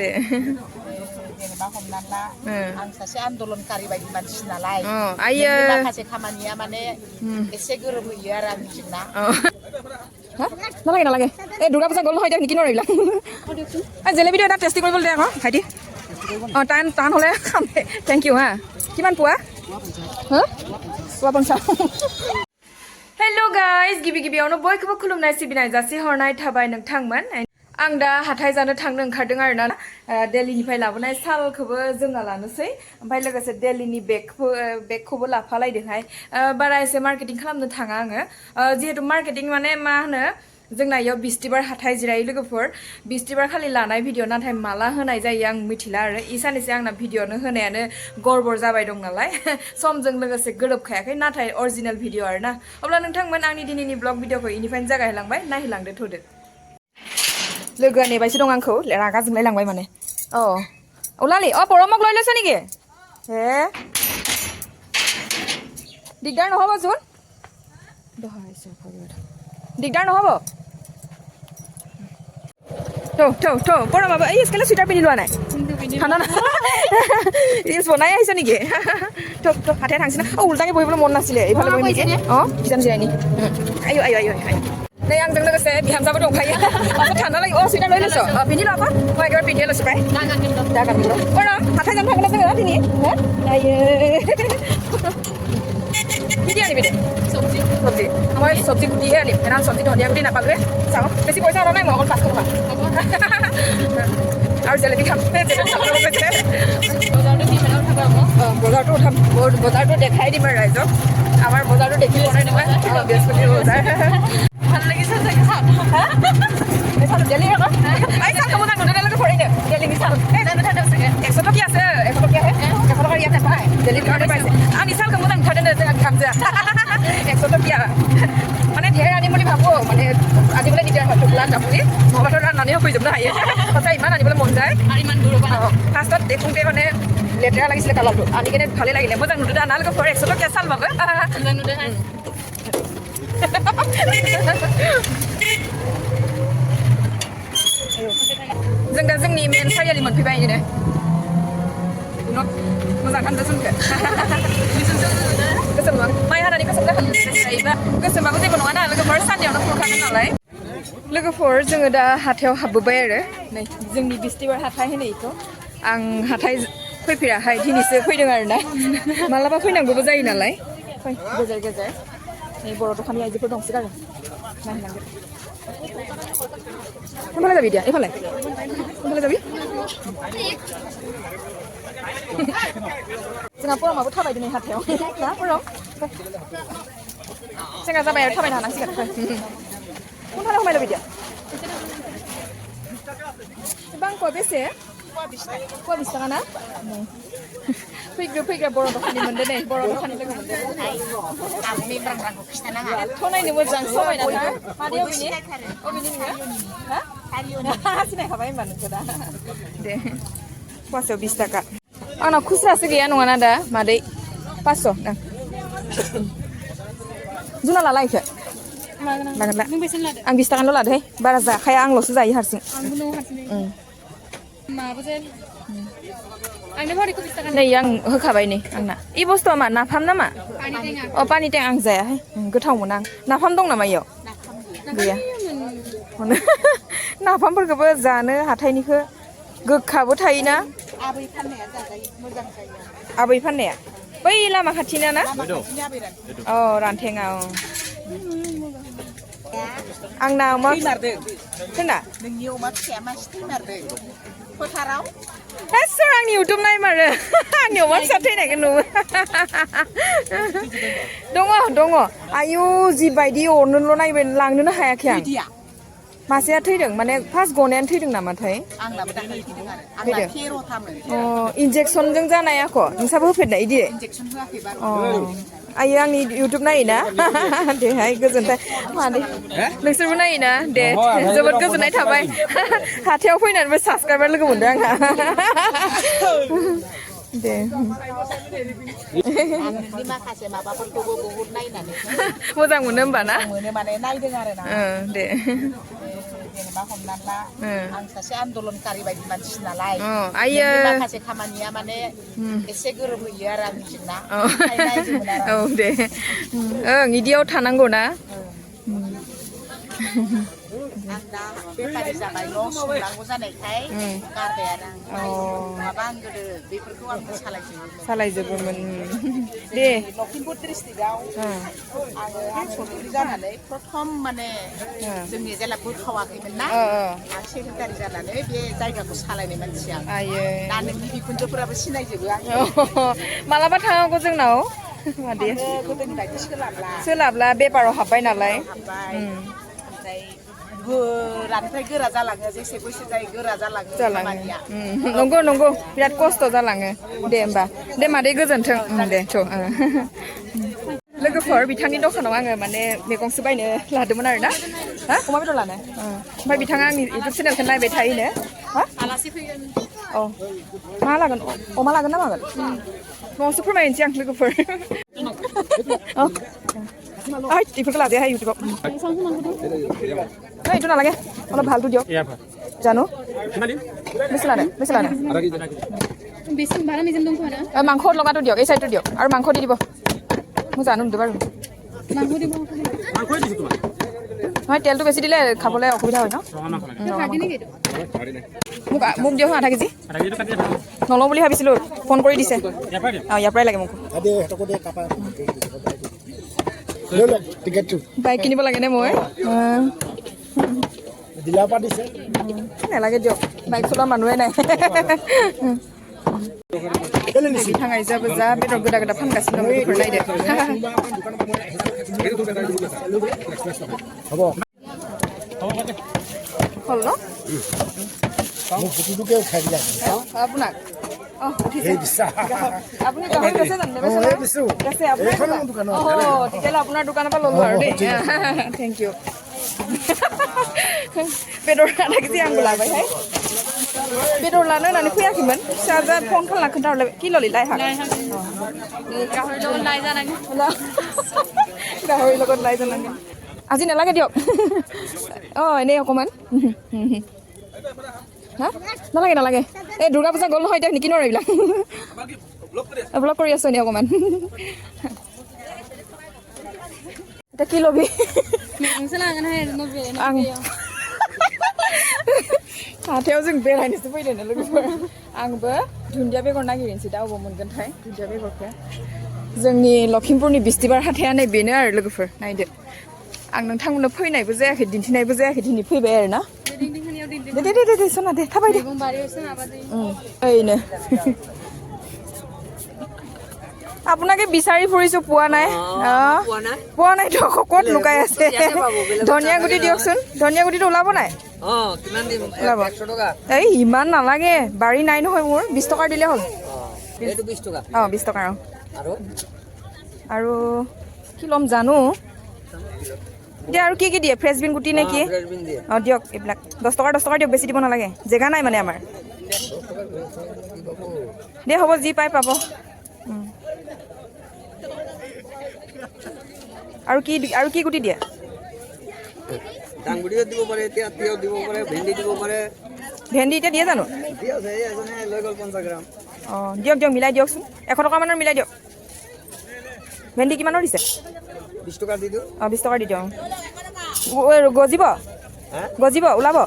दे जेनेबा हमनानै ला आं सासे आन्दलनकारि बायदि मानसि नालाय आयो माखासे खामानिया माने एसे गोरोबहैयो आरो आंनिजों ना নালাগে নালাগে এই দুৰ্গা পূজা গ'ল নহয় এতিয়া নিকিনো এইবিলাক জেলেবিটো এটা টেষ্টি কৰিবলৈ দে আকৌ ভাইটি অঁ টান টান হ'লে খাম থেংক ইউ হা কিমান পোৱা হা পোৱা 50 हेल' गाइस गिबि गिबियावनो बयखौबो खुलुमनाय सिबिनाय जासि हरनाय थाबाय नोंथांमोन आं दा हाथाय जानो थांनो ओंखारदों आरोना दिल्लीनिफ्राय लाबोनाय सालखौबो जोंना लानोसै ओमफ्राय लोगोसे दिल्लीनि बेगखौबो लाफालायदोंहाय बारा एसे मार्केटिं खालामनो थाङा आङो जिहेतु मार्केटिं माने मा होनो जोंना इयाव बिस्तिबार हाथाय जिरायो लोगोफोर बिस्तिबार खालि लानाय भिडिअ नाथाय माला होनाय जायो आं मिथिला आरो इ सानैसो आंना भिडिअनो होनायानो गड़बड़ जाबाय दं नालाय समजों लोगोसे गोरोबखायाखै नाथाय अरिजिनेल भिडिअ आरोना अब्ला नोंथांमोन आंनि दिनैनि ब्लग भिडिअखौ इनिफ्रायनो जागायलांबाय नायलांदो थ'दो लोगोआ नेबायसो दं आंखौ रागा जोंलाय लांबाय माने अ ओलालि अ परमक লৈ লৈছ নেকি হে দিগদাৰ নহ'ব জোন দিগদাৰ নহ'ব থ পৰমাব এই স্কেলে চুইটাৰ পিন্ধি লোৱা নাই ঠাণ্ডা না ইজ বনাই আহিছ নেকি থ হাতে থাংছি না উল্টাকে বহিবলৈ মন নাছিলে এইফালে বহি নেকি অ কিজান জিৰাইনি আয়ো আয়ো আয়ো नै आंजों लोगोसे बिहामजाबो दंखायो थानो लागि अ सुइटार লৈ লৈছ पिन्धि ल' আকৌ মই एकेबारे पिन्धिয়ে লৈছোঁ पाय दा गानगोन र' परम हाथाय जानो थांगोन जोङो दिनै हो आयो কি আনিবি দে চব্জি মই চব্জি গুটিহে আনিম কাৰণ চব্জি ধনিয়া গুটি নাপালোৱে চাওঁ বেছি পইচা অনা নাই মই অকল 500 টকা আৰু জেলেপি খাম বজাৰটো উঠাম বজাৰটো দেখাই দিম আৰু ৰাইজক আমাৰ বজাৰটো দেখিব নাই নহয় বৃহস্পতিৰ বজাৰ ভাল লাগিছে চাগে চাওঁ দেলি আকৌ আই চাওঁ কামত নদীলৈকে ফৰি দে দেলি চাওঁ এই জানো থাকে চাগে 100 টকা আছে 100 টকাহে 100 টকা ইয়াতে পায় দেলি কাৰণে পাইছে আমি চাওঁ কামত খাতে দে খাম যা 100 টকা মানে ঢেৰ আনিম বুলি ভাবো মানে আনিবলৈ দিগদাৰ হয় টোপোলা কাপোৰি মবাইলৰ নানিও হৈ যাব নহয় সঁচা ইমান আনিবলৈ মন যায় আৰু ইমান দূৰ ফাৰ্ষ্টত দেখোঁতে মানে লেতেৰা লাগিছিলে কালাৰটো আনি কিনে ভালেই লাগিলে মই জানো দুটা আনালৈকে ফৰ 100 টকা চাল পাব जों दा जोंनि मेन सारियालि मोनफैबाय बिदिनो मोजां खालामदो जोंखौ गोसोम नङा माइ हानानै गोसोम जायोबा गोसोमबाबो जेबो नङा ना लोगोफोर सानैयावनो फुरखागोन नालाय लोगोफोर जोङो दा हाथायाव हाबबोबाय आरो नै जोंनि बिस्तिबार हाथाय होनो इखौ आं हाथाय फैफेराखै दिनैसो फैदों आरोना मालाबा फैनांगौबो जायो नालाय फै गेजेर गेजेर नै बर' दखाननि आइजोफोर दंसोगारो नायनांगोन কোনফালে যাবি এতিয়া এইফালে কোনফালে যাবি जोंहा परमाबो थाबायदों नै हाथायाव ना परम जोंहा जाबाय आरो थाबायनो हानांसिगोन कोनफाले हमायलो बिदिया बांक'आ बेसे फवा 20 थाखा ना फैग्रा बर' दखाननि मोनदों नै बर' दखाननि लोगो मोनदों आंनि ब्रांब्रांखौ खिथानाङा थ' नायनो मोजां समायना मादैयाव बिनि अबिनि नोङो हा सिनायखाबाय होनबा नोंखौ दा दे फवासेयाव 20 थाखा आंनाव खुस्रासो गैया नङाना दा मादै 500 दां जुना लाला इखो लागोन ला आं 20 थाखाल' लादोहाय बारा जाखाया आंल'सो जायो हारसिं माबो जाया आंनो भरिखौ 20 थाखा नै आं होखाबाय नै आंना इ बुस्थुआ मा नाफाम नामा अ पानि टें आं जायाहाय गोथाव मोना आं नाफाम दं नामा इयाव गैया नाफामफोरखौबो जानो हाथायनिखौ गोखाबो थायोना आबै फाननाया जाजायो मोजां जायो आबै फाननाया बै लामा खाथिना ना लामा खाथिनि आबै अ रानथेङा आंना अमा थैमारदों सोरना नोंनि अमा फिसाया मासे थैमारदों फोथाराव सोर आंनि इउटुब नायमारो आंनि अमा फिसा थैनायखौ नुयो दङ आयु जिबायदि अरनोल' नायबाय लांनोनो हायाखै आं मासेया थैदों माने फार्स्ट गनायानो थैदों नामाथाय आंनाबो दाखालि थैदों आरो आंना 13थामोन अ इन्जेक्सनजों जानाय आख' नोंसाबो होफेरनाय इदि इन्जेक्सन होआखै बार' आयो आंनि इउटुब नायोना देहाय गोजोनथाय मादै नोंसोरबो नायोना दे जोबोद गोजोननाय थाबाय हाथायाव फैनानैबो साबसक्राइबार लोगो मोनदों आंहा दे आंनि माखासे माबाफोरखौबो बहुत नायनानै मोजां मोनो होमबा ना मोनो माने नायदों आरो ना दे जेनेबा हमना ला आं सासे आन्दलनकारि बायदि मानसि नालाय आयो माखासे खामानिया माने एसे गोरोबहैयो आरो आंनिजोंना औ दे ओं इदियाव थानांगौ ना आं दा बेफारि जाबाय न' संनांगौ जानायखाय गारबाय आरो आं नङाबा आं गोदो बेफोरखौ आं सालायजोबोमोन दे लखिमपुर डिस्ट्रिक्टआव आङो आंसरगिरि जानानै प्रथम माने जोंनि जेला बोखावाखैमोन ना आं सेक्रेटारि जानानै बे जायगाखौ सालायनाय मानसि आं दा नोंनि बिखुनजोफोराबो सिनायजोबो आं मालाबा थांनांगौ जोंनाव गोदोनि बायदि सोलाबला बेपाराव हाबबाय नालाय ओमफ्राय गोरानिफ्राय गोरा जालाङो जेसे बैसो जायो गोरा जालाङो खामानिया नंगौ बिराद खस्थ' जालाङो दे होमबा दे मादै गोजोन्थों दे थ' लोगोफोर बिथांनि दखानाव आङो माने मैगंसो बायनो लादोंमोन आरो ना हा अमा बेदर लानो ओमफ्राय बिथाङा आंनि इउटुब चेनेलखौ नायबाय थायोनो हा आलासि फैगोन औ मा लागोन अमा लागोन ना मागोन न'आवसो फोरमायनोसै आं लोगोफोर ओइ बेफोरखौ लादोहाय इउटुबाव ओइ এইটো নালাগে অলপ ভালটো দিয়ক জানো বেছি লানে বেছি ভাড়া নিজাম দম খোৱা না মাংস লগাটো দিয়ক এই চাইডটো দিয়ক আৰু মাংস দি দিব মই জানো নিদিব বাৰু মাংস দিব নহয় তেলটো বেছি দিলে খাবলৈ অসুবিধা হয় ন কাটি নেকি মোক দিয়ক আধা কেজি নলওঁ বুলি ভাবিছিলোঁ ফোন কৰি দিছে ইয়াৰ পৰাই লাগে মোক বাইক কিনিব লাগেনে মই নালাগে দিয়ক বাইক চলোৱা মানুহে নাই बिथाङा इजाबो जा बेदर गोदा गोदा फानगासिनो दं बेफोर नायदो হল ন আপোনাক আপুনি গাহৰি বেচে জানো তেতিয়াহ'লে আপোনাৰ দোকানৰ পৰা ল'লো আৰু দেই থেংক ইউ बेदर आधा केजि आंबो लाबायहाय बेदर लानो होननानै फैयाखैमोन फिसाजोआ फन खालामना खोन्थाहरलायबाय कि ल'लै लाइ हाग गाहरि লগত লাই जानांगोन गाहरि লগত লাই जानांगोन আজি নালাগে দিয়ক এনেই অকণমান হা নালাগে এই দুৰ্গা পূজা গ'ল নহয় এতিয়া নিকিনো আৰু এইবিলাক ব্লগ কৰি আছো এনেই অকণমান এতিয়া কি ল'বি हाथायाव जों बेरायनोसो फैदों लोगोफोर आंबो दुन्दिया बेगर नागिरनोसै दा अबाव मोनगोनथाय दुन्दिया बेगरखौ जोंनि लखिमपुरनि बिस्तिबार हाथाया नै बेनो आरो लोगोफोर नायदो आं नोंथांमोननो फैनायबो जायाखै दिन्थिनायबो जायाखै दिनै फैबाय आरो ना दे सना दे थाबाय दे ओइनो আপোনাকে বিচাৰি ফুৰিছো পোৱা নাই ক'ত লুকাই আছে ধনিয়া গুটি দিয়কচোন ধনিয়া গুটিটো ওলাব নাই এই ইমান নালাগে বাৰী নাই নহয় মোৰ 20 টকাৰ দিলে হ'ল 20 টকা আৰু কি ল'ম জানো এতিয়া আৰু কি দিয়ে ফ্ৰেছ বিন গুটি নে কি দিয়ক এইবিলাক 10 টকা দিয়ক বেছি দিব নালাগে জেগা নাই মানে আমাৰ দে হ'ব যি পাই পাব আৰু কি গুটি দিয়ে ডাংগুড়িও দিব পাৰে তিয়ঁহ দিব পাৰে ভেন্দি দিব পাৰে ভেন্দি এতিয়া দিয়ে জানো লৈ গ'ল 50 গ্ৰাম দিয়ক মিলাই দিয়কচোন 100 টকা মানৰ মিলাই দিয়ক ভেন্দি কিমানৰ দিছে 20 টকা দি দিওঁ 20 টকা দি দিয়ক গজিব ওলাব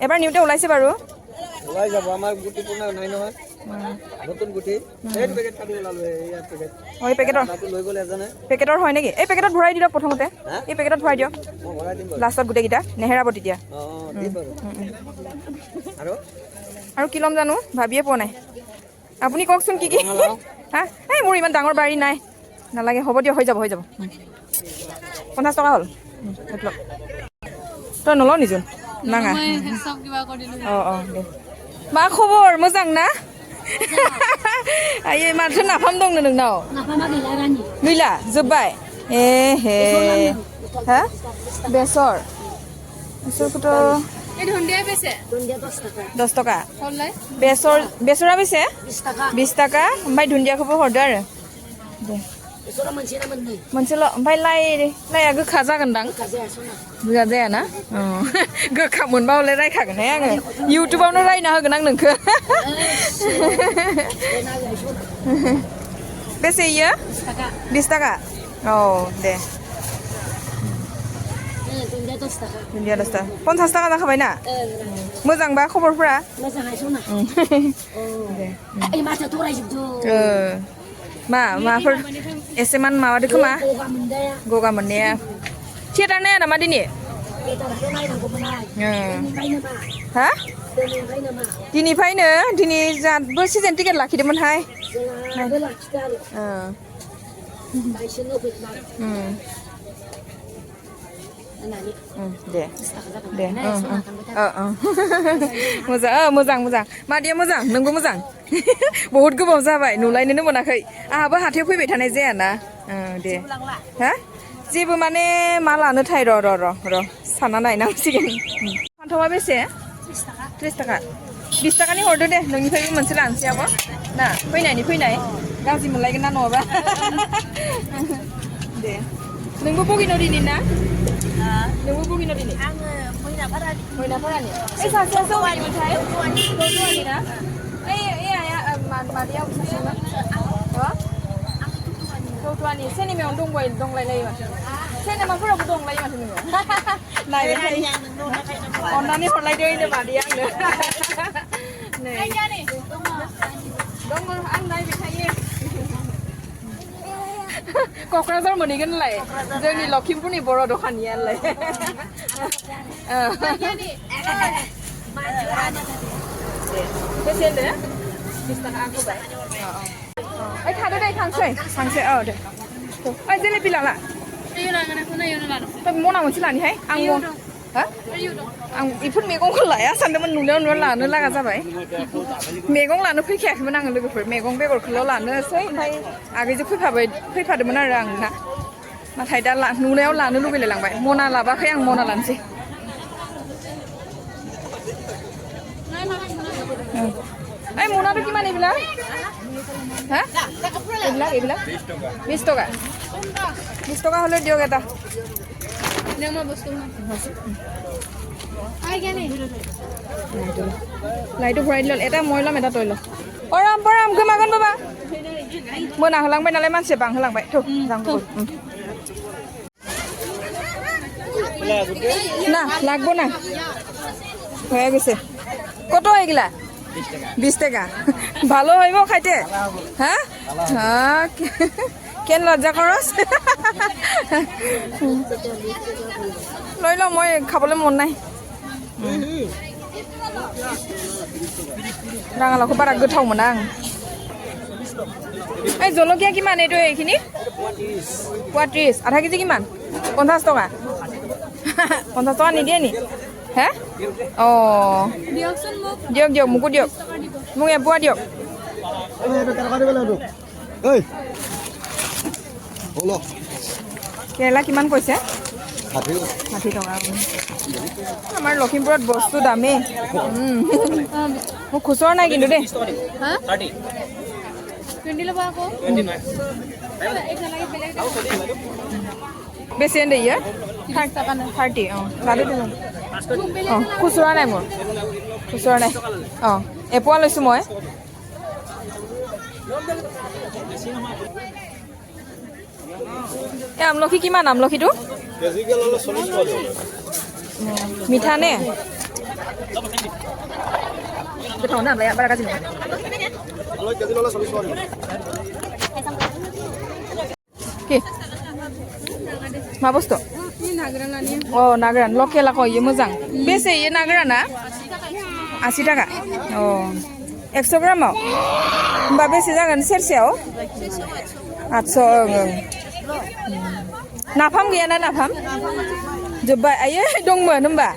এবাৰ নিউতে ওলাইছে বাৰু ওলাই যাব আমাৰ গুটি পুৰণা নাই নহয় নতুন গুটি এই পেকেট কাটি ওলালো এই পেকেট হয় পেকেটৰ তাকো লৈ গ'ল এজনে পেকেটৰ হয় নেকি এই পেকেটত ভৰাই দিয়ক প্ৰথমতে এই পেকেটত ভৰাই দিয়ক মই ভৰাই দিম লাষ্টত গোটেইকেইটা নেহেৰাব তেতিয়া দিম আৰু কি ল'ম জানো ভাবিয়ে পোৱা নাই আপুনি কওকচোন কি হা এই মোৰ ইমান ডাঙৰ বাৰী নাই নালাগে হ'ব দিয়ক হৈ যাব 50 টকা হ'ল তই নলওঁ নিজোন নাঙা दे मा खबर मोजां ना आयै माथो नाफाम दंनो नोंनाव गैला जोब्बाय हे हा बेसरखौथ' ধনিয়া বেচে 10 টকা হললাই बेसरा बेसे 20 টাকা ओमफ्राय दुन्दियाखौबो हरदो आरो दे मोनसेल' ओमफ्राय लाइया गोखा जागोनदां बुरजा जायाना गोखा मोनबा हले रायखागोनहाय आङो इउटुबावनो रायना होगोन आं नोंखौ बेसे इयो 20 टाका औ दे दुन्दिया 10 टाका 50 टाका जाखाबायना मोजांबा खबरफोरा माफोर एसेमान माबादो खोमा गगा मोननाया थियेटार नाया नामा दिनै हा दिनैफ्रायनो दिनै जाबो सिजोन टिकेट लाखिदोंमोनहाय दे मोजां मादिया मोजां नोंबो मोजां बहुद गोबाव जाबाय नुलायनोनो मोनाखै आंहाबो हाथायाव फैबाय थानाय जायाना दे हा जेबो माने मा लानोथाय र' सानना नायनांसिगोन फान्थावा बेसे 30 टाका 20 टाकानि हरदो दे नोंनिफ्रायबो मोनसे लानोसै आब' ना फैनाय गाज्रि मोनलायगोन ना नङाबा दे नोंबो बगिनाव दिनै ना नोंबो बगिनाव दिनै आङो मैनाफारानि ओइ सासेया जौवानिमोनथाय जौवानि ना ओइ आइया मादैया सासेमोन जौवानि सिनेमायावनो दंलायलायो माथो सिनेमाफोरावबो दंलायो माथो नोङो नायबाय थायो अननानै हरलायदो होनो मादैया आंनो नै दङ आं नायबाय थायो क'क्राझार मोनहैगोन होनलाय जोंनि लखिमपुरनि बर' दखानियालाय बेसे होनदो 20 टाका आं होबाय ओइ थादो दे थांसै औ दे ओइ जेलेबि लाला मना मोनसे लानिहाय आं आं बेफोर मैगंखौ लाया सानदोंमोन नुनायाव लानो लागा जाबाय मैगं लानो फैखायाखैमोन आङो लोगोफोर मैगं बेगरखौल' लानोसै ओमफ्राय आगैजों फैफादोंमोन आरो आं ना नाथाय दा नुनायाव लानो लुबैलाय लांबाय मना लाबाखै आं मना लानोसै ओइ मनाটো কিমান এইবিলাক হা এইবিলাক 20 টকা 20 টকা হলে দিয়ক এটা লাইটো ভৰাই দিল এটা মই ল'ম এটা তই ল পৰাম गोमागोन बाबा मोना होलांबाय नालाय मानसिया बांहोलांबाय थौ जांगौ না লাগবো না হয়ে গেছে কত এগুলা 20 টাকা ভালো হইব খাইতে হ্যাঁ কেন লজ্জা করস লৈ ল মই খাবলৈ মন নাই राङालावखौ बारा गोथाव मोना आं এই জলকীয়া কিমান এইটো এইখিনি 35 আধা কেজি কিমান 50 টকা 50 টকা নিদিয়ে নি হে দিয়ক মোকো দিয়ক মোক এপোৱা দিয়ক কেৰেলা কিমান কৈছে 60 টকা আমাৰ লখিমপুৰত বস্তু দামেই মোক খুচুৰা নাই কিন্তু দেই বেছি দে ইয়াৰ 30 খুচুৰা নাই মোৰ খুচুৰা নাই এপোৱা লৈছোঁ মই এই আমলখি কিমান আমলখিটো মিঠা নে गोथाव ना ओमफ्राय बारा गाज्रि नङा কি मा बुस्थु ना गोरान लकेल आखौ इयो मोजां बेसे इयो ना गोराना 80 टाका 100 ग्रामाव होमबा बेसे जागोन सेरसेयाव 800 नाफाम गैयाना नाफाम जोब्बाय आयै दंमोन होमबा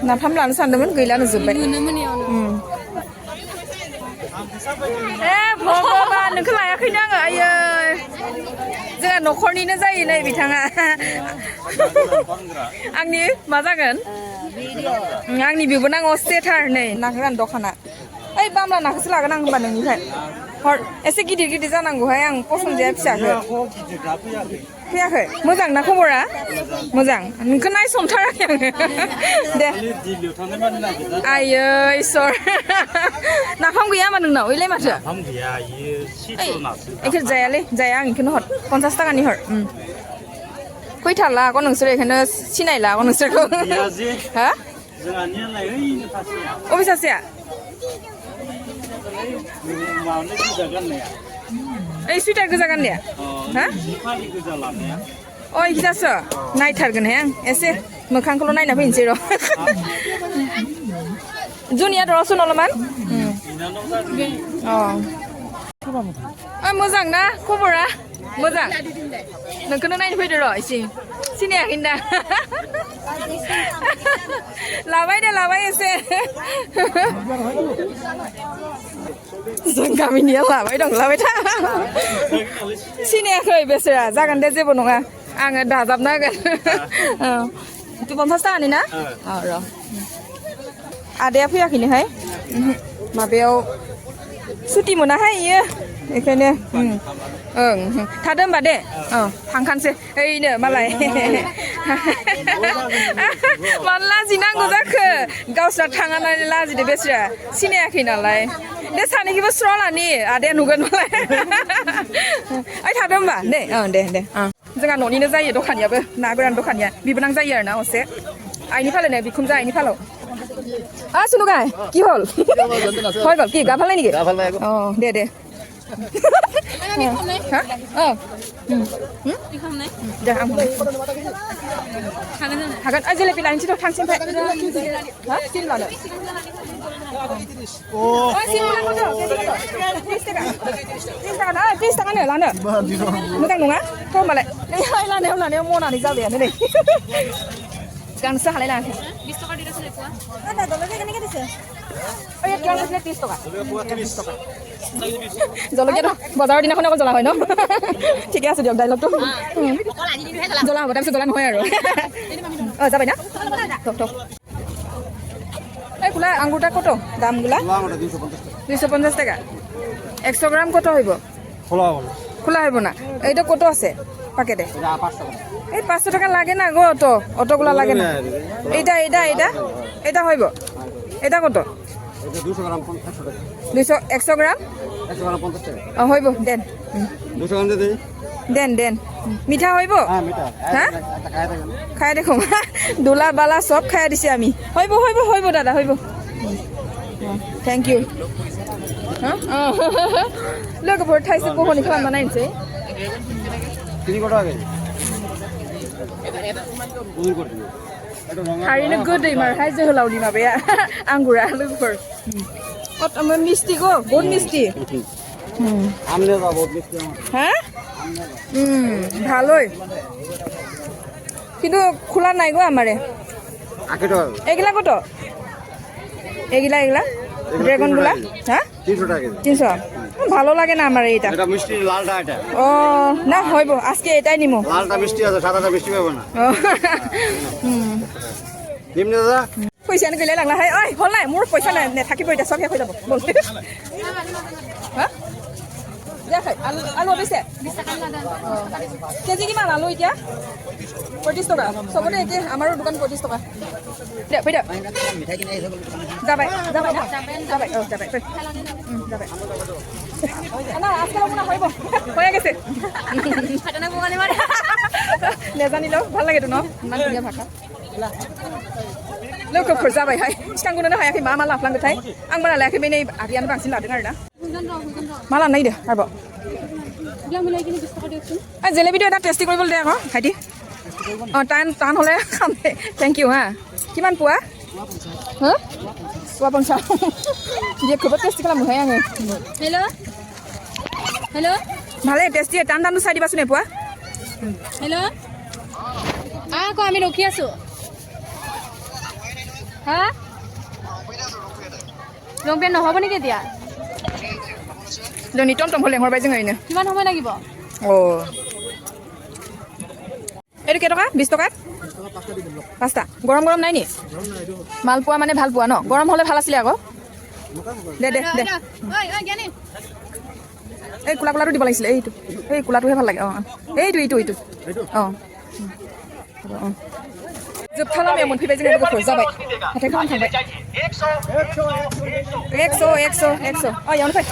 नाफाम लानो सानदोंमोन गैलानो जोब्बाय भगबान नोंखौ लायाखैनो आङो आयै जोंहा न'खरनिनो जायो नै बिथाङा आंनि मा जागोन आंनि बिबोनां असेथार नै ना गोरान दखाना ओइ बामला नाखौसो लागोन आं होनबा नोंनिफ्राय हर एसे गिदिर गिदिर जानांगौहाय आं पसन्द जाया फिसाखौ फैयाखै मोजां ना खबरा मोजां नोंखौ नायसनथाराखै आङो दे आयै इसर नाफाम गैया होनबा नोंनाव ओइलाय माथो एखे जायालै जाया आं बेखौनो हर 50 थाखानि हर खैथा लागो नोंसोर बेखौनो सिनायला नोंसोरखौ हा अबे सासेया ओइ सुइटार गोजा गाननाया हा अ इखिजासो नायथारगोनहाय आं एसे मोखांखौल' नायना फैनोसै र' जुनिया र'सन अलमान अ मोजां ना खबरा मोजां नोंखौनो नायनो फैदो र' एसे सिनायाखै दा लाबाय एसे जों गामिनिया लाबाय था सिनायाखै बेसोरा जागोन दे जेबो नङा आङो दाजाबना होगोन 50 थाखानि ना र' आदाया फैयाखैनोहाय माबायाव सुटि मोनाहाय इयो बेखायनो ओं थादो होमबा दे थांखानोसै ओइनो मालाय मानो लाजिनांगौ जाखो गावस्रा थाङानानै लाजिदो बेस्रा सिनायाखै नालाय दे सानैखौबो स्र' लानि आदाया नुगोन मालाय ओइ थादो होमबा दे दे जोंहा न'निनो जायो दखानियाबो ना गोरान दखानिया बिबोनां जायो आरो ना असे आइनि फालो নে बिखुमजा आइनि फालो सुनुगाय কি হল হয় গল কি গা ভাল নাই নেকি দে हागोन जेलेपि लायनोसै थ' थांसै ओमफ्राय सिन लानो त्रिस थाखानो लानो मोजां नङा थ' होमबालाय लानायाव मनानै जाबायानो नै गांसो हालाय लाङाखै 20 টকা দিছে লেপুয়া কেনেকৈ দিছে এই কিমান দিছিলে 30 টকা জলকীয়াটো বজাৰৰ দিনাখন অকল জ্বলা হয় ন ঠিকে আছে দিয়ক ডাইলগটো জ্বলা হ'ব তাৰপিছত জ্বলা নহয় আৰু যাবাই না এই খোলা আঙুৰটা কত দামগুলা 250 টাকা 100 গ্রাম কত হইব খোলা হইব না এইটা কত আছে পাকেটে এই 500 টাকা লাগে না গো অটোগুলা লাগে না এটা হইব এটা কত 200 গ্রাম 100 টাকা 100 গ্রাম 50 টাকা হইব দেন 200 গ্রাম দে দেন মিঠা হইব হ্যাঁ মিঠা হ্যাঁ খাই দেখো দোলা বালা সব খাই দিছে আমি হইব দাদা হইব থ্যাংক ইউ लोगोफोर थाइसे बहननि खालामना नायनोसै किनि कटा आगे थारैनो गोदै मारहाय जोहोलावनि माबाया आंगुरा लोगोफोर मिस्टी गो बहुत मिस्टी আমনে বা বহুত মিষ্টি হ্যাঁ ভালোই কিন্তু খোলা নাই গো আমারে আকেটো এগুলা কত এগুলা ড্রাগন গুলা হ্যাঁ 300 টাকা 300 ভালো লাগে না আমার এটা এটা মিষ্টি লালটা এটা ও না হইব আজকে এটাই নিমু লালটা মিষ্টি আছে সাদাটা মিষ্টি পাবো না নিমনে দাদা পয়সা নে গলে লাগলা হাই ওই হল নাই মোর পয়সা নাই থাকিব এটা সব শেষ হৈ যাব বল হ্যাঁ দেখাই আলু বেছে 20 টাকা লাগান কেজি কিমান আলু এতিয়া 35 টাকা সবতে একে আমাৰো দোকান 35 টাকা দে ফেদা মিঠাই কিনে এসে যাবাই না যাবাই যাবাই না আজকাল মনে হইব হয়ে গেছে ফাটানা বোগানে মারে নেজানিলেও ভাল লাগেতো ন ইমান ধুনীয়া ভাষা लोगोफोर जाबायहाय सिगांखौनो हायाखै मा लाफ्लांगोथाय आं बारा लायाखै बे नै आगैयानो बांसिन लादों आरोना मा लानो नागिरदों आरोबाव জেলেপিটো এটা টেষ্টি কৰিবলৈ দে আকৌ ভাইটি টান হ'লে খাম দে থেংক ইউ হা কিমান পোৱা হা 50 দিয়ে খুব টেষ্টি খালামোহাই আङो हेलो ভালে টেষ্টি টানটো চাই দিবাচোন এপোৱা हेलो আকৌ আমি ৰখি আছো হা লংপেন নহ'ব নেকি এতিয়া জনী টমটম হ'লে লেঙৰ বাই जों ओरैनो কিমান সময় লাগিব অ এইটো কেইটকা 20 টকাত 5টা গৰম গৰম নাই নি মালপোৱা মানে ভাল পোৱা ন গৰম হ'লে ভাল আছিলে আকৌ দে দে দে এই কোলা কোলাটো দিব লাগিছিলে এইটো এই কোলাটোহে ভাল লাগে অঁ এইটো অঁ অঁ जोबथारला मैं मोनफैबाय जोंनि लोगोफोर जाबाय हाथाय खालामखांबाय 100 अ यावनो फै